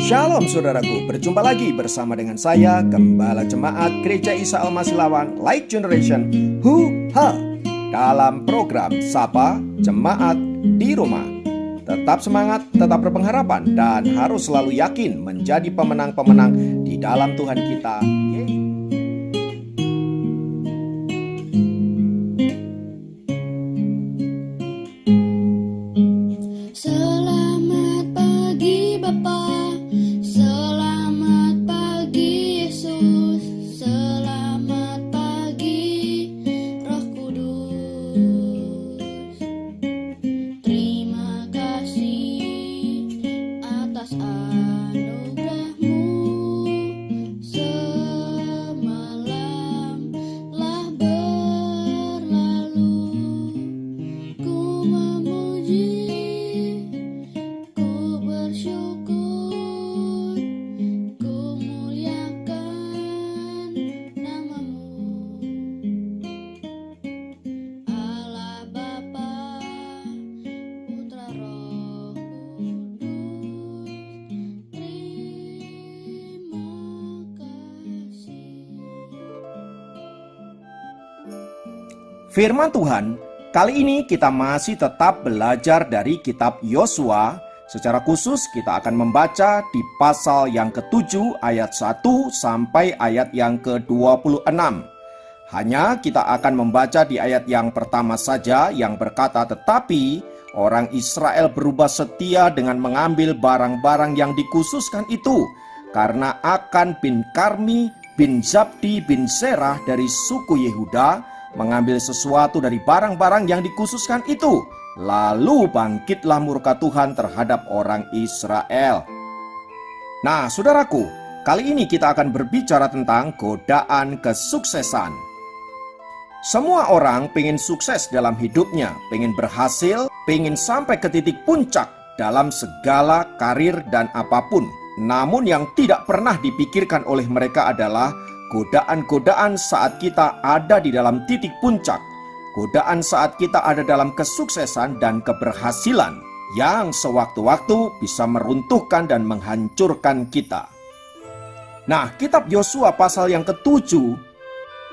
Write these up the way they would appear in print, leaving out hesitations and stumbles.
Shalom saudaraku, berjumpa lagi bersama dengan saya, Gembala Jemaat Gereja Isa Al-Masih Lawang Light Generation Hu-Ha, dalam program Sapa Jemaat di Rumah. Tetap semangat, tetap berpengharapan, dan harus selalu yakin menjadi pemenang-pemenang di dalam Tuhan kita. Selamat pagi Bapa, selamat pagi Yesus, selamat pagi Roh Kudus. Terima kasih atas anugerah-Mu, semalam lah berlalu. Ku memuji, ku bersyukur, ku muliakan nama-Mu. Allah Bapa, Putra Roh Kudus, terima kasih. Firman Tuhan, kali ini kita masih tetap belajar dari kitab Yosua. Secara khusus kita akan membaca di pasal yang ke-7 ayat 1 sampai ayat yang ke-26. Hanya kita akan membaca di ayat yang pertama saja yang berkata, "Tetapi orang Israel berubah setia dengan mengambil barang-barang yang dikhususkan itu, karena Akan bin Karmi bin Zabdi bin Serah dari suku Yehuda mengambil sesuatu dari barang-barang yang dikhususkan itu. Lalu bangkitlah murka Tuhan terhadap orang Israel." Nah, saudaraku, kali ini kita akan berbicara tentang godaan kesuksesan. Semua orang pengen sukses dalam hidupnya, pengen berhasil, pengen sampai ke titik puncak dalam segala karir dan apapun. Namun yang tidak pernah dipikirkan oleh mereka adalah godaan-godaan saat kita ada di dalam titik puncak. Godaan saat kita ada dalam kesuksesan dan keberhasilan yang sewaktu-waktu bisa meruntuhkan dan menghancurkan kita. Nah, kitab Yosua pasal yang ke-7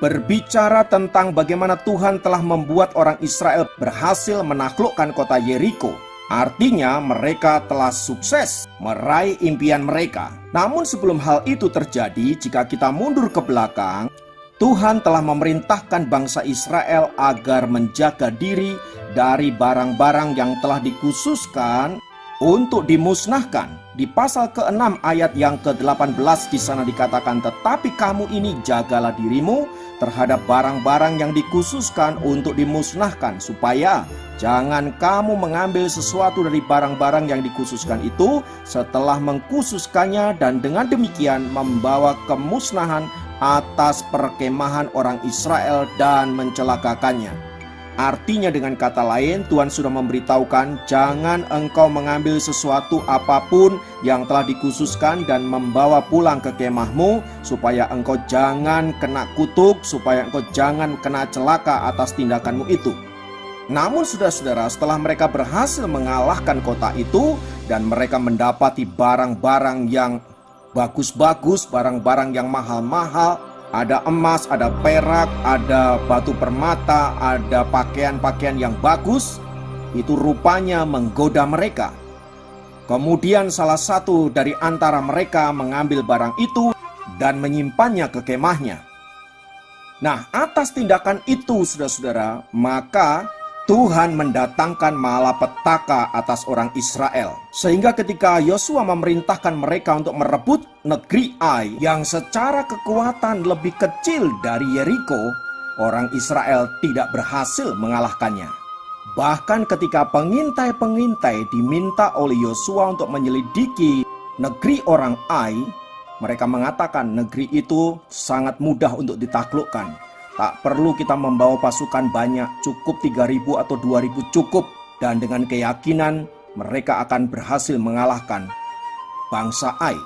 berbicara tentang bagaimana Tuhan telah membuat orang Israel berhasil menaklukkan kota Yeriko. Artinya mereka telah sukses meraih impian mereka. Namun sebelum hal itu terjadi, jika kita mundur ke belakang, Tuhan telah memerintahkan bangsa Israel agar menjaga diri dari barang-barang yang telah dikhususkan untuk dimusnahkan. Di pasal ke-6 ayat yang ke-18 di sana dikatakan, "Tetapi kamu ini jagalah dirimu terhadap barang-barang yang dikhususkan untuk dimusnahkan, supaya jangan kamu mengambil sesuatu dari barang-barang yang dikhususkan itu setelah mengkhususkannya, dan dengan demikian membawa kemusnahan atas perkemahan orang Israel dan mencelakakannya." Artinya dengan kata lain, Tuhan sudah memberitahukan, jangan engkau mengambil sesuatu apapun yang telah dikhususkan dan membawa pulang ke kemahmu, supaya engkau jangan kena kutuk, supaya engkau jangan kena celaka atas tindakanmu itu. Namun saudara-saudara, setelah mereka berhasil mengalahkan kota itu dan mereka mendapati barang-barang yang bagus-bagus, barang-barang yang mahal-mahal, ada emas, ada perak, ada batu permata, ada pakaian-pakaian yang bagus, itu rupanya menggoda mereka. Kemudian salah satu dari antara mereka mengambil barang itu dan menyimpannya ke kemahnya. Nah, atas tindakan itu saudara-saudara, maka Tuhan mendatangkan malapetaka atas orang Israel. Sehingga ketika Yosua memerintahkan mereka untuk merebut negeri Ai yang secara kekuatan lebih kecil dari Yeriko, orang Israel tidak berhasil mengalahkannya. Bahkan ketika pengintai-pengintai diminta oleh Yosua untuk menyelidiki negeri orang Ai, mereka mengatakan negeri itu sangat mudah untuk ditaklukkan. Tak perlu kita membawa pasukan banyak, cukup 3.000 atau 2.000 cukup. Dan dengan keyakinan mereka akan berhasil mengalahkan bangsa Ai.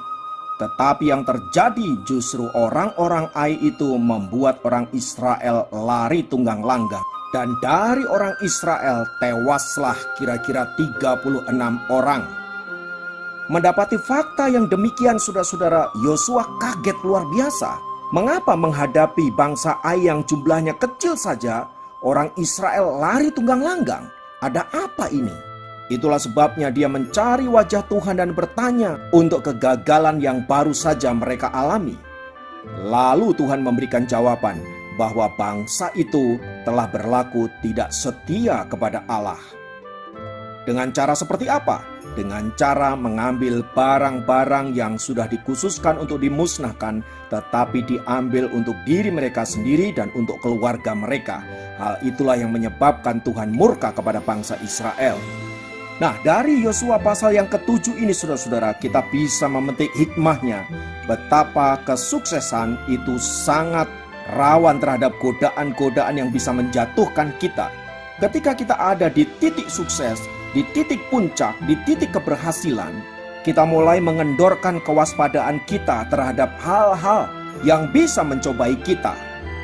Tetapi yang terjadi justru orang-orang Ai itu membuat orang Israel lari tunggang langgang. Dan dari orang Israel tewaslah kira-kira 36 orang. Mendapati fakta yang demikian, saudara-saudara, Yosua kaget luar biasa. Mengapa menghadapi bangsa Ai yang jumlahnya kecil saja, orang Israel lari tunggang langgang? Ada apa ini? Itulah sebabnya dia mencari wajah Tuhan dan bertanya untuk kegagalan yang baru saja mereka alami. Lalu Tuhan memberikan jawaban bahwa bangsa itu telah berlaku tidak setia kepada Allah. Dengan cara seperti apa? Dengan cara mengambil barang-barang yang sudah dikhususkan untuk dimusnahkan, tetapi diambil untuk diri mereka sendiri dan untuk keluarga mereka. Hal itulah yang menyebabkan Tuhan murka kepada bangsa Israel. Nah, dari Yosua pasal yang ke-7 ini, saudara-saudara, kita bisa memetik hikmahnya betapa kesuksesan itu sangat rawan terhadap godaan-godaan yang bisa menjatuhkan kita. Ketika kita ada di titik sukses, di titik puncak, di titik keberhasilan, kita mulai mengendorkan kewaspadaan kita terhadap hal-hal yang bisa mencobai kita.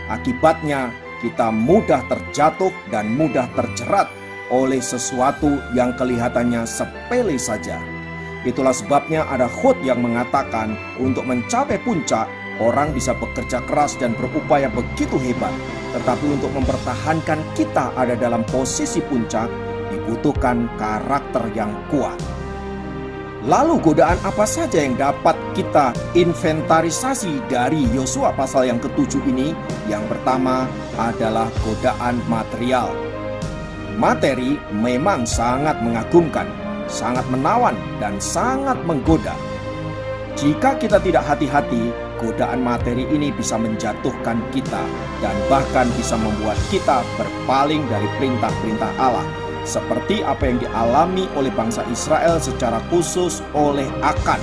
Akibatnya, kita mudah terjatuh dan mudah terjerat oleh sesuatu yang kelihatannya sepele saja. Itulah sebabnya ada khot yang mengatakan untuk mencapai puncak, orang bisa bekerja keras dan berupaya begitu hebat. Tetapi untuk mempertahankan kita ada dalam posisi puncak, dibutuhkan karakter yang kuat. Lalu godaan apa saja yang dapat kita inventarisasi dari Yosua pasal yang ke-7 ini? Yang pertama adalah godaan material. Materi memang sangat mengagumkan, sangat menawan, dan sangat menggoda. Jika kita tidak hati-hati, godaan materi ini bisa menjatuhkan kita dan bahkan bisa membuat kita berpaling dari perintah-perintah Allah. Seperti apa yang dialami oleh bangsa Israel secara khusus oleh Akan,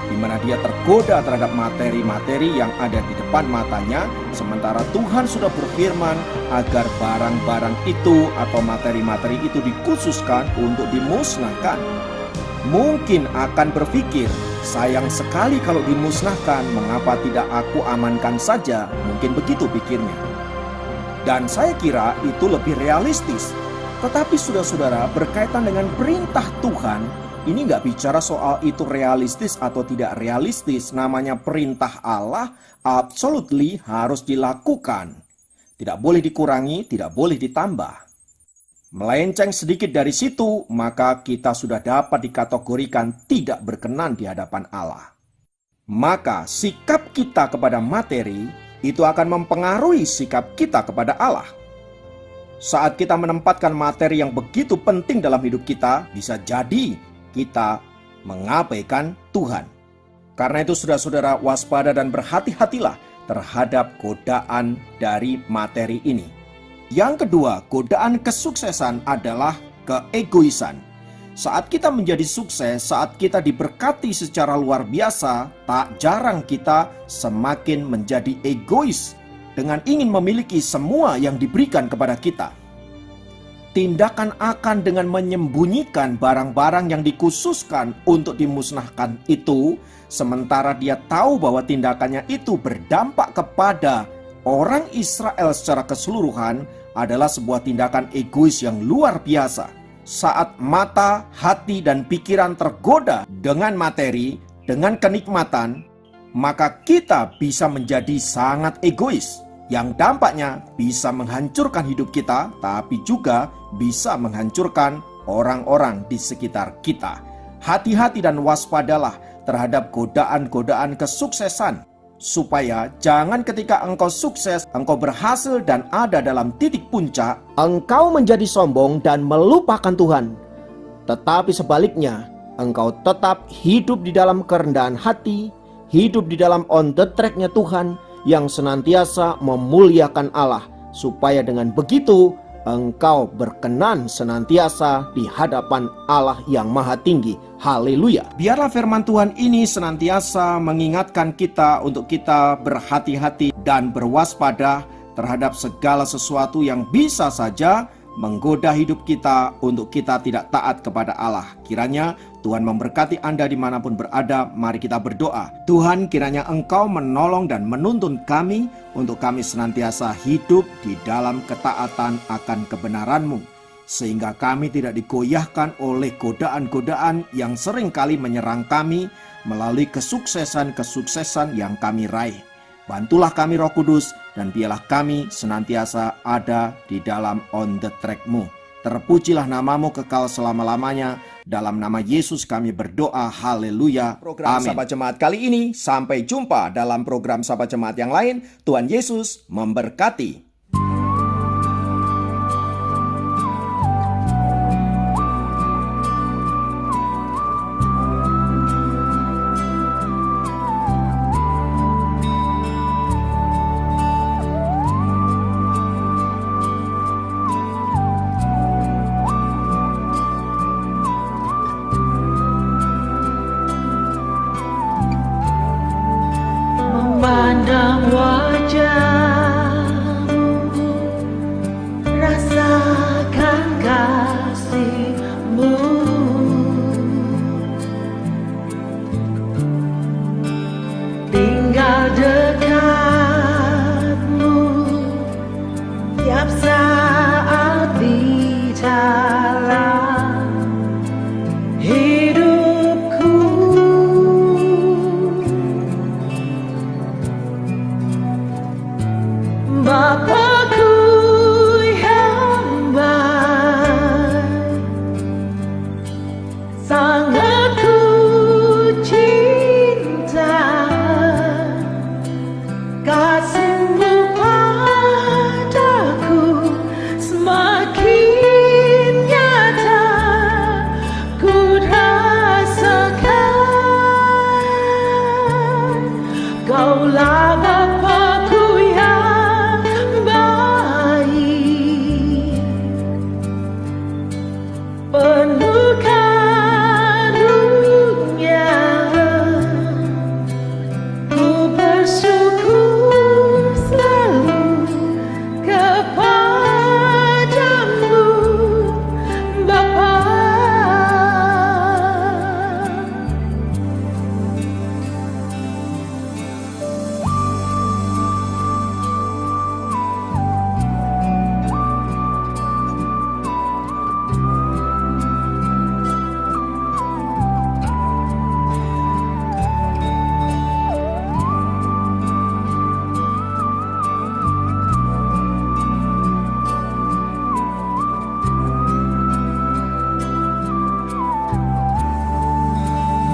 di mana dia tergoda terhadap materi-materi yang ada di depan matanya, sementara Tuhan sudah berfirman agar barang-barang itu atau materi-materi itu dikhususkan untuk dimusnahkan. Mungkin akan berpikir, sayang sekali kalau dimusnahkan, mengapa tidak aku amankan saja? Mungkin begitu pikirnya. Dan saya kira itu lebih realistis. Tetapi saudara-saudara, berkaitan dengan perintah Tuhan, ini nggak bicara soal itu realistis atau tidak realistis. Namanya perintah Allah, absolutely harus dilakukan. Tidak boleh dikurangi, tidak boleh ditambah. Melenceng sedikit dari situ, maka kita sudah dapat dikategorikan tidak berkenan di hadapan Allah. Maka sikap kita kepada materi itu akan mempengaruhi sikap kita kepada Allah. Saat kita menempatkan materi yang begitu penting dalam hidup kita, bisa jadi kita mengabaikan Tuhan. Karena itu saudara-saudara, waspada dan berhati-hatilah terhadap godaan dari materi ini. Yang kedua, godaan kesuksesan adalah keegoisan. Saat kita menjadi sukses, saat kita diberkati secara luar biasa, tak jarang kita semakin menjadi egois dengan ingin memiliki semua yang diberikan kepada kita. Tindakan Akan dengan menyembunyikan barang-barang yang dikhususkan untuk dimusnahkan itu, sementara dia tahu bahwa tindakannya itu berdampak kepada orang Israel secara keseluruhan, adalah sebuah tindakan egois yang luar biasa. Saat mata, hati, dan pikiran tergoda dengan materi, dengan kenikmatan, maka kita bisa menjadi sangat egois, yang dampaknya bisa menghancurkan hidup kita, tapi juga bisa menghancurkan orang-orang di sekitar kita. Hati-hati dan waspadalah terhadap godaan-godaan kesuksesan, supaya jangan ketika engkau sukses, engkau berhasil dan ada dalam titik puncak, engkau menjadi sombong dan melupakan Tuhan. Tetapi sebaliknya, engkau tetap hidup di dalam kerendahan hati, hidup di dalam on the track-nya Tuhan, yang senantiasa memuliakan Allah, supaya dengan begitu engkau berkenan senantiasa di hadapan Allah yang maha tinggi. Haleluya. Biarlah firman Tuhan ini senantiasa mengingatkan kita untuk kita berhati-hati dan berwaspada terhadap segala sesuatu yang bisa saja menggoda hidup kita untuk kita tidak taat kepada Allah. Kiranya Tuhan memberkati Anda dimanapun berada. Mari kita berdoa. Tuhan, kiranya Engkau menolong dan menuntun kami untuk kami senantiasa hidup di dalam ketaatan akan kebenaran-Mu. sehingga kami tidak digoyahkan oleh godaan-godaan yang sering kali menyerang kami melalui kesuksesan-kesuksesan yang kami raih. Bantulah kami Roh Kudus, dan biarlah kami senantiasa ada di dalam on the track-Mu. Terpujilah namamu kekal selama-lamanya. Dalam nama Yesus kami berdoa, haleluya, Program amin. Sahabat Jemaat kali ini, sampai jumpa dalam program Sahabat Jemaat yang lain. Tuhan Yesus memberkati. Memandang wajah-Mu, rasakan kasih-Mu, tinggal dekat-Mu tiap saat bicara hidupku. Bapakku yang baik, sangat ku cinta, kasih-Mu padaku semakin nyata ku rasakan. Kaulah Bapakku yang baik, penuh karunia, ku bersyukur selalu kepadamu, Bapa.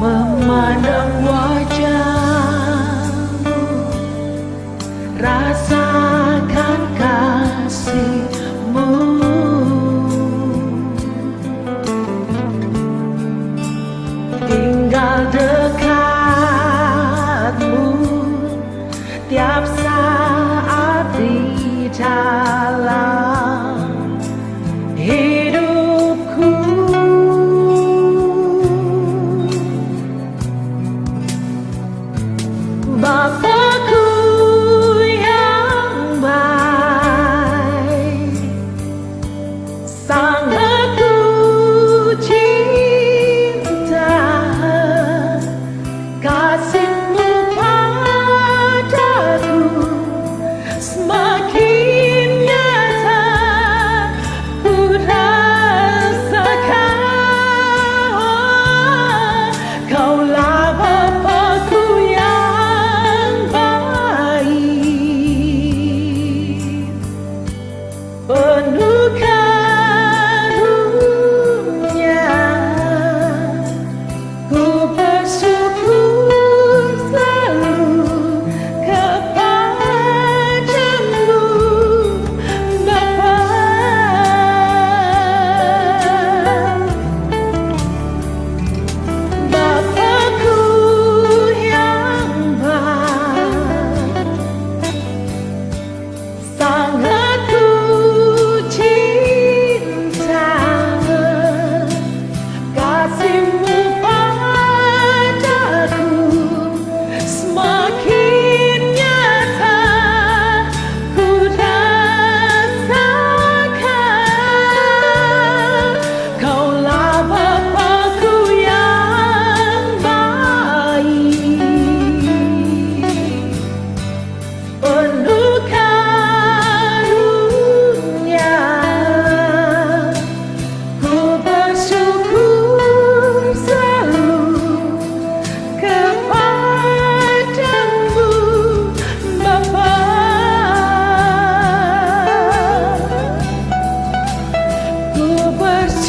Memandang wajah-Mu, rasakan kasih-Mu, tinggal dekat-Mu tiap saat di dalam hidupku. Bapakku yang baik, sangat ku cinta, kasih-Mu padaku semakin nyata ku rasakan. Kaulah Bapakku yang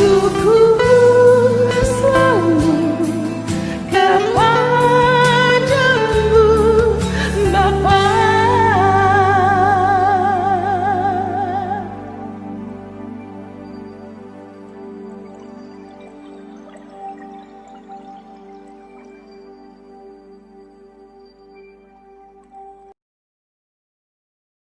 Yesusku